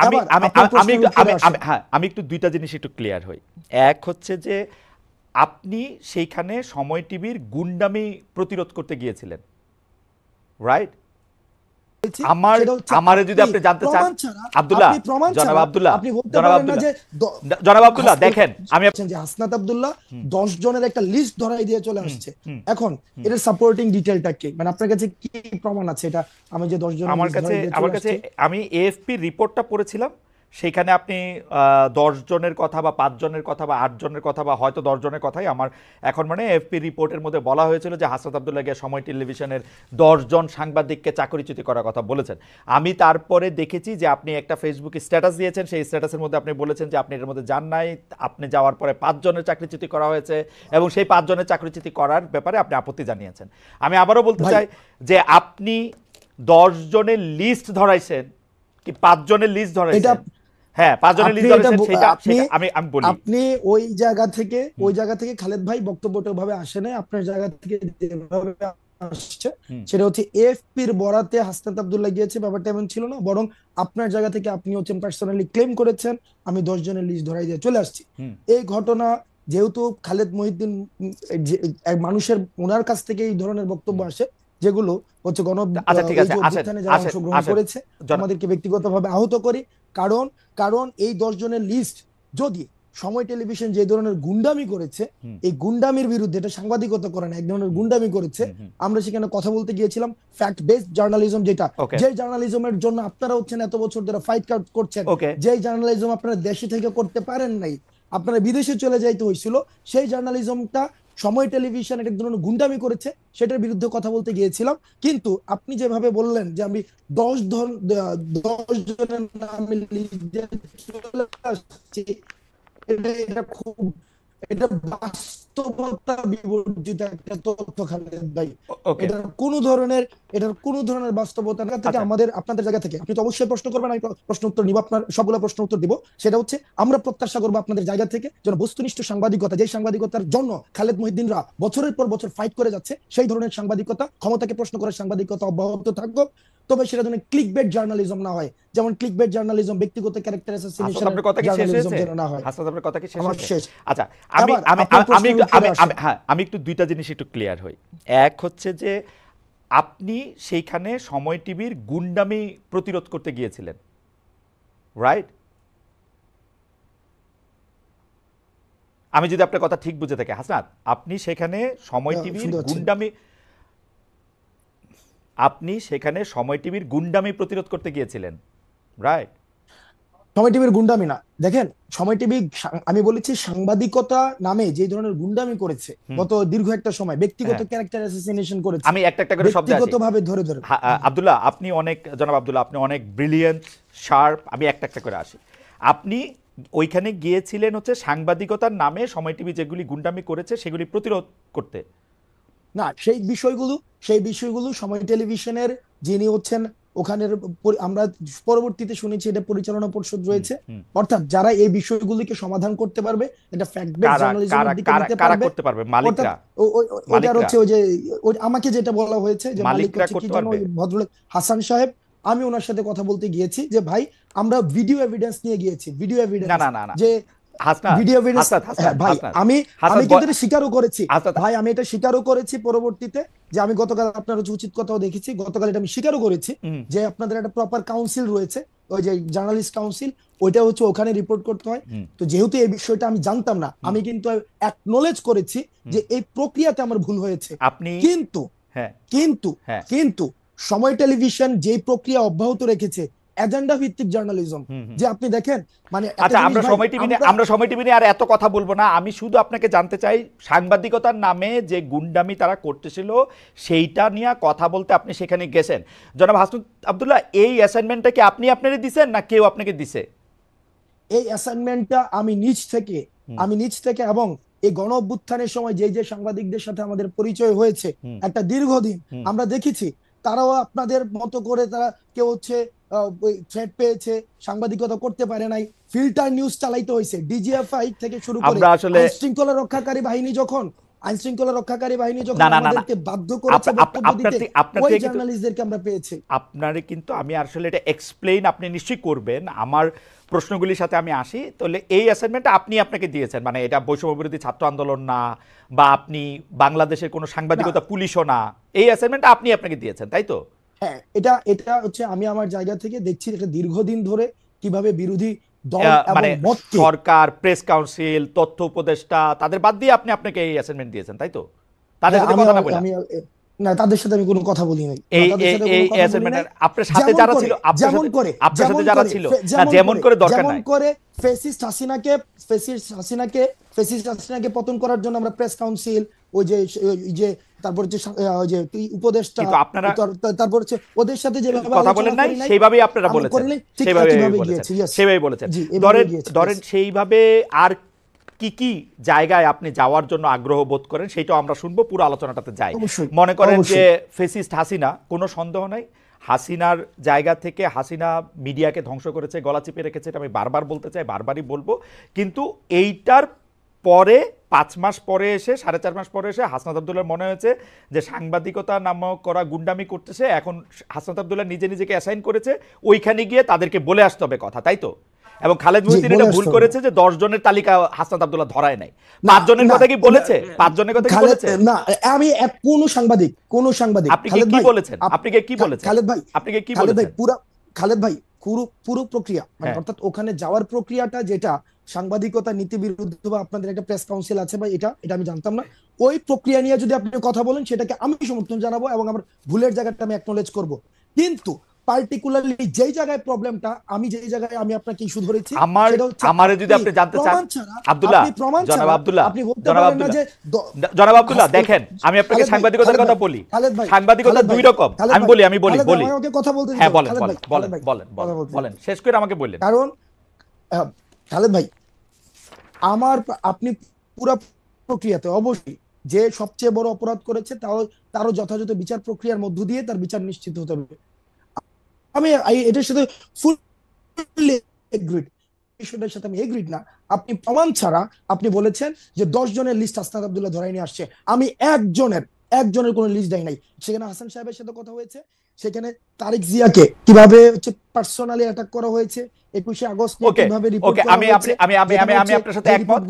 আমি আবার আমি আপনার আমি প্রশ্নের একটু উত্তরে আসেন। হ্যাঁ, আমি একটু দুইটা জিনিস একটু ক্লিয়ার হই। এক হচ্ছে যে আপনি সেইখানে সময় টিভির গুন্ডামি প্রতিরোধ করতে গিয়েছিলেন, রাইট? বলছি, আমার সেটা হচ্ছে আমারে যদি আপনি আপনি জানতে চান, প্রমাণ ছাড়া আব্দুল্লাহ, আপনি প্রমাণ জনাব ছাড়া আব্দুল্লাহ, আপনি বলতে জনাব পারেন না আব্দুল্লাহ, যে জনাব আব্দুল্লাহ, দেখেন আমি যে হাসনাত আব্দুল্লাহ 10 জনের একটা লিস্ট ধরাই দিয়ে চলে হুম, আসছে। হুম, এখন হুম। এটার সাপোর্টিং ডিটেইলটা কি, মানে আপনার কাছে কি প্রমাণ আছে এটা আমি যে 10 জনের আমার লিস্ট কাছে ধরাই দিয়ে আমার চলে কাছে আসছে? আমি এএফপি রিপোর্টটা পড়েছিলাম। সেইখানে আপনি 10 জনের কথা বা 5 জনের কথা বা 8 জনের কথা বা হয়তো 10 জনের কথাই আমার এখন মানে এএফপি রিপোর্টের মধ্যে বলা হয়েছিল যে হাসনাত আব্দুল্লাহ গিয়ে সময় টেলিভিশনের 10 জন সাংবাদিককে চাকরিচ্যুতি করার কথা বলেছেন। আমি তারপরে দেখেছি যে আপনি একটা ফেসবুকে স্ট্যাটাস দিয়েছেন, সেই স্ট্যাটাসের মধ্যে আপনি বলেছেন যে আপনি এর মধ্যে যান নাই, আপনি যাওয়ার পরে 5 জনের চাকরিচ্যুতি করা হয়েছে এবং সেই 5 জনের চাকরিচ্যুতি করার ব্যাপারে আপনি আপত্তি জানিয়েছেন। আমি আবারও বলতে ভাই চাই যে আপনি 10 জনের লিস্ট ধরাইছেন কি 5 জনের লিস্ট এটা ধরাইছেন? হ্যাঁ, 5 জনের আপনি লিস্ট এটা ধরাইছেন, সেটা আপনি সেটা আমি আমি বলি। আপনি ওই জায়গা থেকে খালেদ ভাই বক্তব্যটা ভাবে আসে নাই, আপনার জায়গা থেকে যেভাবে আসছে হুম, সেটা হচ্ছে এএফপির বরাতে হাসনাত আব্দুল্লাহ গিয়েছে, ব্যাপারটা এমন ছিল না। বরং আপনার জায়গা থেকে আপনি হচ্ছেন পার্সোনালি ক্লেম করেছেন আমি 10 জনের লিস্ট ধরাই দিয়ে চলে আসছি। হুম। এই ঘটনা যেহেতু খালেদ মহিউদ্দিন এক মানুষের ওনার কাছ থেকে এই ধরনের বক্তব্য আসে, যেগুলো হচ্ছে আচ্ছা, ঠিক এই আছে, যে আসেন অভ্যুত্থানে যারা আসেন অংশগ্রহণ আসেন। করেছে জন আমাদেরকে ব্যক্তিগতভাবে আহত করি। কারণ কারণ এই 10 জনের লিস্ট যদি সময় টেলিভিশন যে ধরনের গুন্ডামি করেছে, হুম, এই গুন্ডামির বিরুদ্ধে, এটা সাংবাদিকতা করে না, এক ধরনের হুম, গুন্ডামি করেছে, হুম, হুম। আমরা সেখানে কথা বলতে গিয়েছিলাম। ফ্যাক্ট বেসড জার্নালিজম, যেটা ওকে, যে জার্নালিজমের জন্য আপনারা হচ্ছেন এত বছর ধরে ফাইট করছেন, ওকে। যে জার্নালিজম আপনারা দেশে থেকে করতে পারেন নাই, আপনারা বিদেশে চলে যাইতে হয়েছিল, সেই জার্নালিজমটা সময় টেলিভিশন এক ধরনের গুন্ডামি করেছে, সেটার বিরুদ্ধে কথা বলতে গিয়েছিলাম। কিন্তু আপনি যেভাবে বললেন যে আমি 10 জনের নামে লিস্ট দিয়ে চলে আসছি, এটা খুব, এটা বাস্তবতা বিবর্জিত একটা তথ্য খালেদ ভাই। ওকে, এটার কোনো ধরনের এটার কোনো ধরনের বাস্তবতা থেকে আচ্ছা। আমাদের আপনাদের জায়গা থেকে আপনি তো অবশ্যই প্রশ্ন করবেন, আমি প্রশ্ন উত্তর নিব, আপনার সবগুলো প্রশ্ন উত্তর দিব। সেটা হচ্ছে আমরা প্রত্যাশা করবো আপনাদের জায়গা থেকে যেন বস্তুনিষ্ঠ সাংবাদিকতা, যে সাংবাদিকতার জন্য খালেদ মহিউদ্দিনরা বছরের পর বছর ফাইট করে যাচ্ছে, সেই ধরনের সাংবাদিকতা, ক্ষমতাকে প্রশ্ন করার সাংবাদিকতা অব্যাহত থাকুক। তবে সেটা যেন ক্লিকবেট জার্নালিজম না হয়, যেমন ক্লিকবেট জার্নালিজম, ব্যক্তিগত ক্যারেক্টার হাসনাত, অ্যাসাসিনেশনের আপনার কথা কি শেষ জার্নালিজম হয়েছে? যেন না হয়। হাসনাত, আপনার কথা কি শেষ আমার হয়েছে? শেষ। আচ্ছা, আমি আবার আমি আপনার আমি প্রশ্নের একটু উত্তরে আসেন। হ্যাঁ, আমি একটু দুইটা জিনিস একটু ক্লিয়ার হই। এক হচ্ছে যে আপনি সেইখানে সময় টিভির গুন্ডামি প্রতিরোধ করতে গিয়েছিলেন, রাইট? আমি যদি আপনার কথা ঠিক বুঝে থাকি হাসনাত, আপনি সেখানে সময় টিভির শুনতে পাচ্ছেন? গুন্ডামি আপনি সেখানে সময় টিভির গুন্ডামি প্রতিরোধ করতে গিয়েছিলেন, রাইট? সময় টিভির গুন্ডামি না, দেখেন, সময় টিভি, আমি বলেছি সাংবাদিকতা নামে যে ধরনের গুন্ডামি করেছে হুম, গত দীর্ঘ একটা সময়, ব্যক্তিগত হ্যাঁ। ক্যারেক্টার অ্যাসাসিনেশন করেছে, আমি একটা একটা করে শব্দে আসি। ব্যক্তিগতভাবে ধরে ধরে। আব্দুল্লাহ, আপনি অনেক, জনাব আব্দুল্লাহ, আপনি অনেক ব্রিলিয়েন্ট, শার্প। আমি একটা একটা করে আসি। আপনি ওইখানে গিয়েছিলেন হচ্ছে সাংবাদিকতার নামে সময় টিভি যেগুলি গুন্ডামি করেছে সেগুলি প্রতিরোধ করতে। না, সেই বিষয়গুলো সময় টেলিভিশনের যিনি হচ্ছেন ওখানের আমরা পরবর্তীতে শুনেছি এটা পরিচালনা পরিষদ হুম, রয়েছে, হুম। অর্থাৎ যারা এই বিষয়গুলিকে সমাধান করতে পারবে, এটা ফ্যাক্ট বেস কারা জার্নালিজমের কারা দিকে কারা নিতে কারা পারবে। করতে পারবে? অর্থাৎ মালিকরা? ওটার মালিকরা হচ্ছে ওই যে আমাকে যেটা বলা হয়েছে যে মালিক মালিকরা হচ্ছে কি করতে যেন পারবে? ওই ভদ্রলোক হাসান সাহেব, আমি ওনার সাথে কথা বলতে গিয়েছি যে ভাই আমরা ভিডিও এভিডেন্স নিয়ে গিয়েছি, ভিডিও না, এভিডেন্স, না, না, না। যে হাসনাত, ভিডিও এভিডেন্স। হাসনাত, হ্যাঁ হাসনাত, ভাই, হাসনাত, আমি আমি হাসনাত, কিন্তু এটা স্বীকারও করেছি। হাসনাত। ভাই আমি এটা স্বীকারও করেছি পরবর্তীতে, যে আমি গতকাল আপনার হচ্ছে উচিত কথাও দেখেছি, গতকাল এটা আমি স্বীকারও করেছি হুম, যে আপনাদের একটা প্রপার কাউন্সিল রয়েছে, ওই যে জার্নালিস্ট কাউন্সিল, ওইটা হচ্ছে ওখানে রিপোর্ট করতে হয়। হুম, তো যেহেতু এই বিষয়টা আমি জানতাম না, হুম, আমি কিন্তু অ্যাকনোলেজ করেছি হুম। যে এই প্রক্রিয়াতে আমার ভুল হয়েছে। আপনি কিন্তু হ্যাঁ, কিন্তু হ্যাঁ। কিন্তু সময় টেলিভিশন যে প্রক্রিয়া অব্যাহত রেখেছে, এজেন্ডা ভিত্তিক জার্নালিজম, হুম, হুম। যে আপনি দেখেন, মানে একটা আচ্ছা, জিনিস ভাই, আমরা সময় টিভি নিয়ে আর এত কথা বলবো না। আমি শুধু আপনাকে জানতে চাই সাংবাদিকতার নামে যে গুন্ডামি তারা করতেছিল সেইটা নিয়ে কথা বলতে আপনি সেখানে গেছেন। জনাব হাসনাত আব্দুল্লাহ, এই অ্যাসাইনমেন্টটা কি আপনি আপনারই দিছেন না কেউ আপনাকে দিছে? এই অ্যাসাইনমেন্টটা হুম, আমি নিজ থেকে এবং এই গণ অভ্যুত্থানের সময় যে যে সাংবাদিকদের সাথে আমাদের পরিচয় হয়েছে হুম, একটা দীর্ঘদিন, হুম। আমরা দেখেছি তারাও আপনাদের মতো করে, তারা কেউ হচ্ছে থ্রেট পেয়েছে, সাংবাদিকতা করতে পারে নাই, ফিল্টার নিউজ চালাইতে হয়েছে, ডিজিএফআই থেকে শুরু করে আমরা আসলে আইন শৃঙ্খলা রক্ষাকারী বাহিনী যখন আইন শৃঙ্খলা রক্ষাকারী বাহিনী যখন না না না না আমাদেরকে বাধ্য করেছে বক্তব্য আপনার দিতে, আপনার ওই থেকে কিন্তু জার্নালিস্টদেরকে আমরা পেয়েছি। আপনারে কিন্তু আমি আসলে এটা এক্সপ্লেইন আপনি নিশ্চয়ই করবেন, আমার প্রশ্নগুলির সাথে আমি আসি। তাহলে এই অ্যাসাইনমেন্টটা আপনি আপনাকে দিয়েছেন, মানে এটা বৈষম্য বিরোধী ছাত্র আন্দোলন না, বা আপনি বাংলাদেশের কোনো না, সাংবাদিকতা পুলিশও না, এই অ্যাসাইনমেন্টটা আপনি আপনাকে দিয়েছেন, তাই তো? হ্যাঁ, এটা এটা হচ্ছে আমি আমার জায়গা থেকে দেখছি এটা দীর্ঘদিন ধরে কিভাবে বিরোধী দল এবং মানে মতকে, সরকার, প্রেস কাউন্সিল, তথ্য উপদেষ্টা, তাদের বাদ দিয়ে আপনি আপনাকে এই অ্যাসাইনমেন্ট দিয়েছেন, তাই তো? তাদের হ্যাঁ, সাথে আমি কথা না বলে আমি না, তাদের সাথে আমি কোনো কথা বলি নাই, এই তাদের এই সাথে এই কোনো কথা বলি নাই। অ্যাসাইনমেন্টের আপনার সাথে যেমন যারা করে ছিল, যেমন করে আপনার সাথে যেমন যারা করে ছিল না, যেমন যেমন করে করে দরকার যেমন নাই। করে ফেসিস্ট হাসিনাকে পতন করার জন্য আমরা প্রেস কাউন্সিল, ওই যে তারপর হচ্ছে ওই যে উপদেষ্টা, কিন্তু আপনারা তারপর হচ্ছে ওদের সাথে যেভাবে কথা আলোচনা বলেন নাই, করি নাই, সেইভাবেই আপনারা আমরা বলেছেন, করি নাই, ঠিক সেইভাবে একইভাবে বলেছেন, গিয়েছি। Yes, সেভাবেই বলেছেন। জি, এভাবে ধরেন গিয়েছি। ধরেন Yes. সেইভাবে আর কি কি জায়গায় আপনি যাওয়ার জন্য আগ্রহ বোধ করেন, সেটাও আমরা শুনবো, পুরো আলোচনাটাতে যাই। অবশ্যই, মনে করেন যে অবশ্যই। ফেসিস্ট হাসিনা, কোনো সন্দেহ নাই, হাসিনার জায়গা থেকে হাসিনা মিডিয়াকে ধ্বংস করেছে, গলা চিপে রেখেছে, এটা আমি বারবার বলতে চাই, বারবারই বলবো। কিন্তু এইটার পরে 5 মাস পরে এসে, 4.5 মাস পরে এসে হাসনাত আব্দুল্লাহর মনে হয়েছে যে সাংবাদিকতা নামক করা গুন্ডামি করতেছে, এখন হাসনাত আব্দুল্লাহ নিজে নিজেকে অ্যাসাইন করেছে ওইখানে গিয়ে তাদেরকে বলে আসতে হবে কথা, তাই তো? এবং খালেদ মহিউদ্দিন এটা ভুল করেছে যে 10 জনের তালিকা হাসনাত আব্দুল্লাহ ধরায় নাই। 5 জনের কথা কি বলেছে? 5 জনের কথা কি বলেছে? না, আমি কোন সাংবাদিক আপনি খালেদ কি ভাই, বলেছেন? আপনি কি বলেছেন? খালেদ ভাই, আপনি কি খালেদ ভাই, বলেছেন? খালেদ ভাই, পুরো প্রক্রিয়া, মানে হ্যাঁ। অর্থাৎ ওখানে যাওয়ার প্রক্রিয়াটা যেটা সাংবাদিকতা নীতি বিরুদ্ধ, বা আপনাদের একটা প্রেস কাউন্সিল আছে ভাই, এটা এটা আমি জানতাম না। ওই প্রক্রিয়া নিয়ে যদি আপনি কথা বলেন, সেটাকে আমি সমর্থন জানাবো এবং আমার ভুলের জায়গাটা আমি অ্যাকনলেজ করব। কিন্তু পার্টিকুলারলি যেই জায়গায় প্রবলেমটা, যেই জায়গায় আমি আপনাকে ইস্যু ধরেছি, সেটা হচ্ছে আমারে যদি আপনি জানতে চান, প্রমাণ ছাড়া, আব্দুল্লাহ, আপনি প্রমাণ জনাব ছাড়া আব্দুল্লাহ, আপনি বলতে জনাব পারেন না আব্দুল্লাহ, যে জনাব আব্দুল্লাহ, দেখেন আমি আপনাকে সাংবাদিকতার কথা বলি। সাংবাদিকতা দুই রকম, আমি বলি আমাকে কথা বলতে দিন। হ্যাঁ, বলেন খালেদ ভাই, বলেন খালেদ ভাই, বলেন কথা বলেন বলতে দিন। বলেন, শেষ করে আমাকে বললেন। কারণ খালেদ ভাই, আপনি পুরো প্রক্রিয়াতে অবশ্যই যে সবচেয়ে বড় অপরাধ করেছে, তারও যথাযথ বিচার প্রক্রিয়ার মধ্য দিয়ে তার বিচার নিশ্চিত হতে হবে। আমি এটার সাথে ফুললি এগ্রিড, বিষয়টার সাথে আমি এগ্রিড না। আপনি প্রমাণ ছাড়া আপনি বলেছেন যে 10 জনের লিস্ট হাসনাত আব্দুল্লাহ ধরাই নিয়ে আসছে। আমি একজনের কোনো লিস্ট দেয় নাই। সেখানে হাসান সাহেবের সাথে কথা হয়েছে, সেখানে তারেক জিয়াকে কিভাবে হচ্ছে পার্সোনালি অ্যাটাক করা হয়েছে, 21শে আগস্ট কিভাবে রিপোর্ট করা হয়েছে, আমি আপনার সাথে একমত।